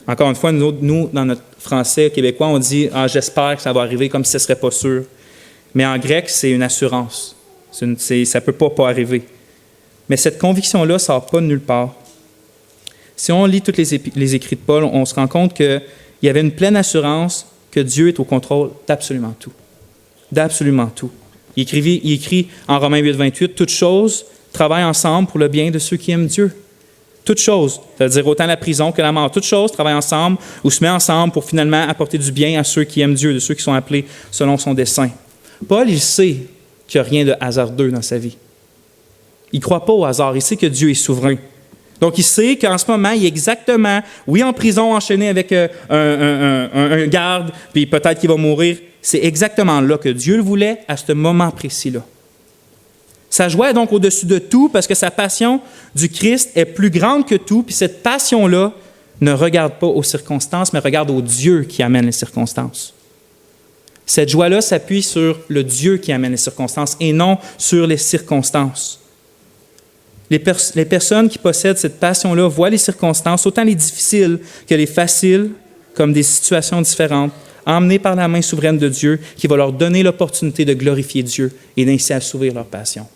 encore une fois, nous, dans notre français québécois, on dit « Ah, j'espère que ça va arriver » comme si ce ne serait pas sûr. Mais en grec, c'est une assurance. Ça ne peut pas arriver. Mais cette conviction-là ne sort pas de nulle part. Si on lit tous les écrits de Paul, on se rend compte qu'il y avait une pleine assurance que Dieu est au contrôle d'absolument tout. D'absolument tout. Il écrit en Romains 8, 28, « Toutes choses travaillent ensemble pour le bien de ceux qui aiment Dieu. » Toutes choses, c'est-à-dire autant la prison que la mort, toutes choses travaillent ensemble ou se mettent ensemble pour finalement apporter du bien à ceux qui aiment Dieu, de ceux qui sont appelés selon son dessein. Paul, il sait qu'il n'y a rien de hasardeux dans sa vie. Il ne croit pas au hasard, il sait que Dieu est souverain. Donc, il sait qu'en ce moment, il est exactement, oui, en prison, enchaîné avec un garde, puis peut-être qu'il va mourir. C'est exactement là que Dieu le voulait, à ce moment précis-là. Sa joie est donc au-dessus de tout parce que sa passion du Christ est plus grande que tout, puis cette passion-là ne regarde pas aux circonstances, mais regarde au Dieu qui amène les circonstances. Cette joie-là s'appuie sur le Dieu qui amène les circonstances et non sur les circonstances. Les personnes qui possèdent cette passion-là voient les circonstances, autant les difficiles que les faciles, comme des situations différentes, emmenées par la main souveraine de Dieu, qui va leur donner l'opportunité de glorifier Dieu et d'ainsi assouvir leur passion,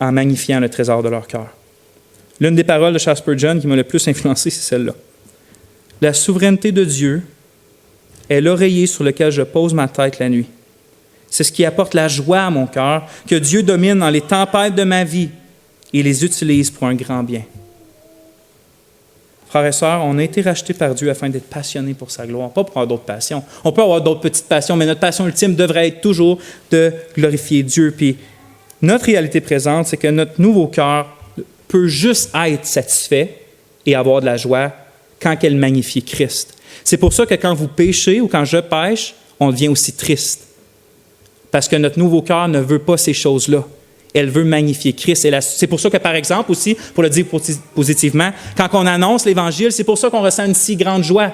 en magnifiant le trésor de leur cœur. L'une des paroles de Charles Spurgeon qui m'a le plus influencé, c'est celle-là. « La souveraineté de Dieu est l'oreiller sur lequel je pose ma tête la nuit. C'est ce qui apporte la joie à mon cœur, que Dieu domine dans les tempêtes de ma vie et les utilise pour un grand bien. » Frères et sœurs, on a été rachetés par Dieu afin d'être passionnés pour sa gloire, pas pour avoir d'autres passions. On peut avoir d'autres petites passions, mais notre passion ultime devrait être toujours de glorifier Dieu. Puis notre réalité présente, c'est que notre nouveau cœur peut juste être satisfait et avoir de la joie quand elle magnifie Christ. C'est pour ça que quand vous péchez ou quand je pêche, on devient aussi triste. Parce que notre nouveau cœur ne veut pas ces choses-là. Elle veut magnifier Christ. C'est pour ça que, par exemple, aussi, pour le dire positivement, quand on annonce l'Évangile, c'est pour ça qu'on ressent une si grande joie.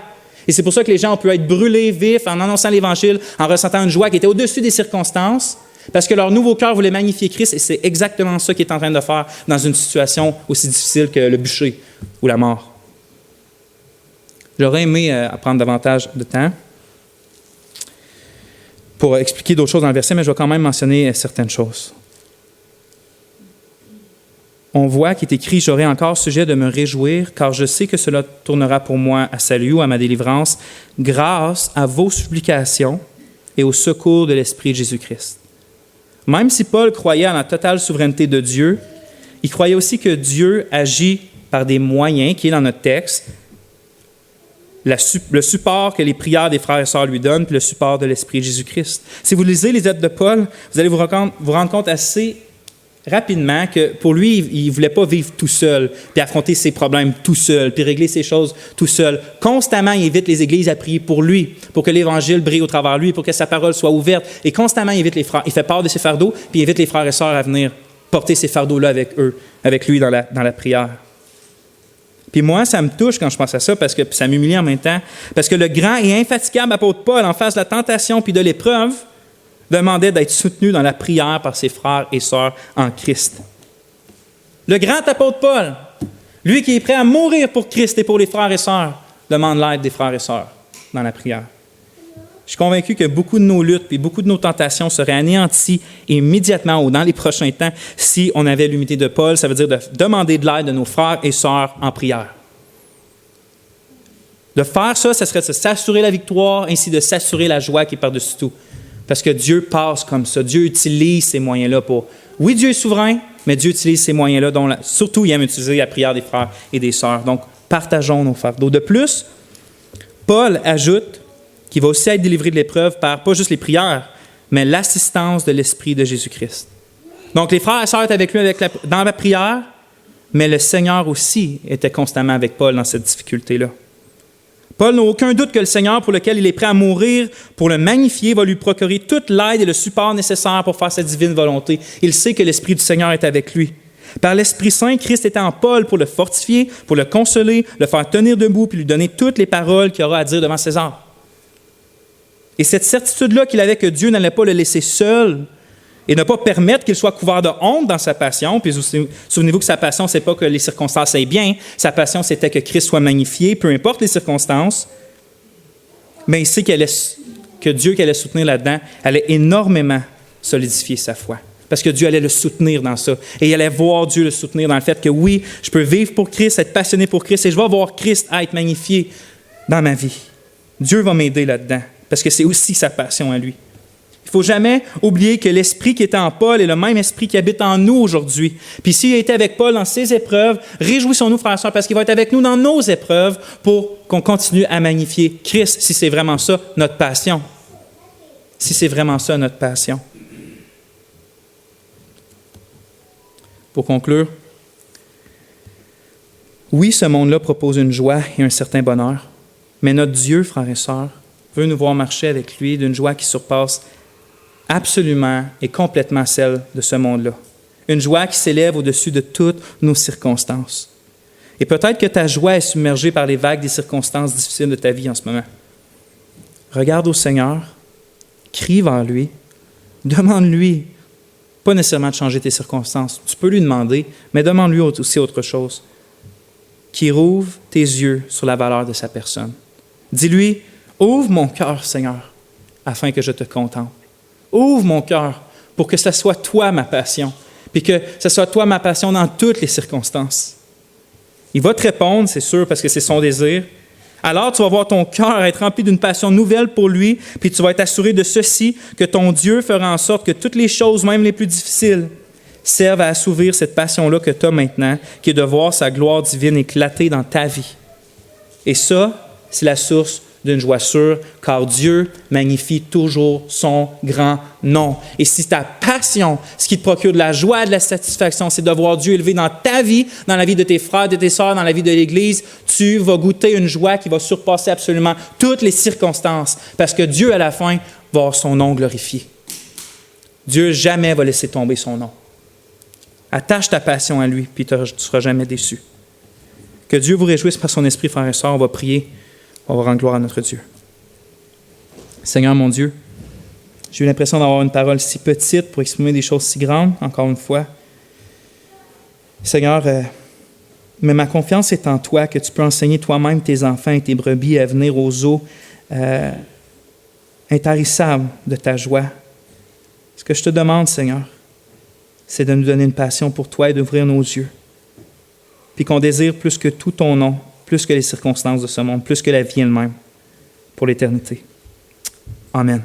Et c'est pour ça que les gens peuvent être brûlés vifs en annonçant l'Évangile, en ressentant une joie qui était au-dessus des circonstances, parce que leur nouveau cœur voulait magnifier Christ, et c'est exactement ça qu'il est en train de faire dans une situation aussi difficile que le bûcher ou la mort. J'aurais aimé prendre davantage de temps pour expliquer d'autres choses dans le verset, mais je vais quand même mentionner certaines choses. On voit qu'il est écrit « J'aurai encore sujet de me réjouir, car je sais que cela tournera pour moi à salut ou à ma délivrance, grâce à vos supplications et au secours de l'Esprit de Jésus-Christ. » Même si Paul croyait en la totale souveraineté de Dieu, il croyait aussi que Dieu agit par des moyens, qui est dans notre texte, le support que les prières des frères et sœurs lui donnent, puis le support de l'Esprit de Jésus-Christ. Si vous lisez les lettres de Paul, vous allez vous rendre compte assez rapidement que pour lui, il ne voulait pas vivre tout seul, puis affronter ses problèmes tout seul, puis régler ses choses tout seul. Constamment, il invite les églises à prier pour lui, pour que l'Évangile brille au travers de lui, pour que sa parole soit ouverte. Et constamment, il invite les frères. Il fait part de ses fardeaux, puis il invite les frères et sœurs à venir porter ces fardeaux-là avec lui dans la prière. Puis moi, ça me touche quand je pense à ça, parce que ça m'humilie en même temps, parce que le grand et infatigable apôtre Paul, en face de la tentation puis de l'épreuve, demandait d'être soutenu dans la prière par ses frères et sœurs en Christ. Le grand apôtre Paul, lui qui est prêt à mourir pour Christ et pour les frères et sœurs, demande l'aide des frères et sœurs dans la prière. Je suis convaincu que beaucoup de nos luttes et beaucoup de nos tentations seraient anéanties immédiatement ou dans les prochains temps si on avait l'humilité de Paul. Ça veut dire de demander de l'aide de nos frères et sœurs en prière. De faire ça, ça serait de s'assurer la victoire, ainsi de s'assurer la joie qui est par-dessus tout. Parce que Dieu passe comme ça. Dieu utilise ces moyens-là pour... Oui, Dieu est souverain, mais Dieu utilise ces moyens-là, dont surtout, il aime utiliser la prière des frères et des sœurs. Donc, partageons nos fardeaux. De plus, Paul ajoute qu'il va aussi être délivré de l'épreuve par pas juste les prières, mais l'assistance de l'Esprit de Jésus-Christ. Donc, les frères et sœurs étaient avec lui dans la prière, mais le Seigneur aussi était constamment avec Paul dans cette difficulté-là. Paul n'a aucun doute que le Seigneur, pour lequel il est prêt à mourir, pour le magnifier, va lui procurer toute l'aide et le support nécessaires pour faire sa divine volonté. Il sait que l'Esprit du Seigneur est avec lui. Par l'Esprit Saint, Christ était en Paul pour le fortifier, pour le consoler, le faire tenir debout, puis lui donner toutes les paroles qu'il aura à dire devant César. Et cette certitude-là qu'il avait que Dieu n'allait pas le laisser seul et ne pas permettre qu'il soit couvert de honte dans sa passion. Puis souvenez-vous que sa passion, ce n'est pas que les circonstances aillent bien. Sa passion, c'était que Christ soit magnifié, peu importe les circonstances. Mais il sait que Dieu qui allait soutenir là-dedans allait énormément solidifier sa foi. Parce que Dieu allait le soutenir dans ça. Et il allait voir Dieu le soutenir dans le fait que oui, je peux vivre pour Christ, être passionné pour Christ, et je vais voir Christ être magnifié dans ma vie. Dieu va m'aider là-dedans. Parce que c'est aussi sa passion à lui. Il ne faut jamais oublier que l'esprit qui était en Paul est le même esprit qui habite en nous aujourd'hui. Puis s'il a été avec Paul dans ses épreuves, réjouissons-nous, frères et sœurs, parce qu'il va être avec nous dans nos épreuves pour qu'on continue à magnifier Christ, si c'est vraiment ça notre passion. Si c'est vraiment ça notre passion. Pour conclure, oui, ce monde-là propose une joie et un certain bonheur, mais notre Dieu, frères et sœurs, veut nous voir marcher avec lui d'une joie qui surpasse absolument et complètement celle de ce monde-là. Une joie qui s'élève au-dessus de toutes nos circonstances. Et peut-être que ta joie est submergée par les vagues des circonstances difficiles de ta vie en ce moment. Regarde au Seigneur, crie vers lui, demande-lui, pas nécessairement de changer tes circonstances. Tu peux lui demander, mais demande-lui aussi autre chose. Qu'il rouvre tes yeux sur la valeur de sa personne. Dis-lui, ouvre mon cœur, Seigneur, afin que je te contemple. Ouvre mon cœur pour que ce soit toi ma passion, puis que ce soit toi ma passion dans toutes les circonstances. Il va te répondre, c'est sûr, parce que c'est son désir. Alors, tu vas voir ton cœur être rempli d'une passion nouvelle pour lui, puis tu vas être assuré de ceci, que ton Dieu fera en sorte que toutes les choses, même les plus difficiles, servent à assouvir cette passion-là que tu as maintenant, qui est de voir sa gloire divine éclater dans ta vie. Et ça, c'est la source d'une joie sûre, car Dieu magnifie toujours son grand nom. Et si ta passion, ce qui te procure de la joie et de la satisfaction, c'est de voir Dieu élevé dans ta vie, dans la vie de tes frères, de tes sœurs, dans la vie de l'Église, tu vas goûter une joie qui va surpasser absolument toutes les circonstances, parce que Dieu, à la fin, va avoir son nom glorifié. Dieu jamais va laisser tomber son nom. Attache ta passion à lui, puis tu ne seras jamais déçu. Que Dieu vous réjouisse par son esprit, frères et sœurs. On va prier. On va rendre gloire à notre Dieu. Seigneur mon Dieu, j'ai eu l'impression d'avoir une parole si petite pour exprimer des choses si grandes, encore une fois. Seigneur, mais ma confiance est en toi, que tu peux enseigner toi-même tes enfants et tes brebis à venir aux eaux intarissables de ta joie. Ce que je te demande, Seigneur, c'est de nous donner une passion pour toi et d'ouvrir nos yeux. Puis qu'on désire plus que tout ton nom, plus que les circonstances de ce monde, plus que la vie elle-même, pour l'éternité. Amen.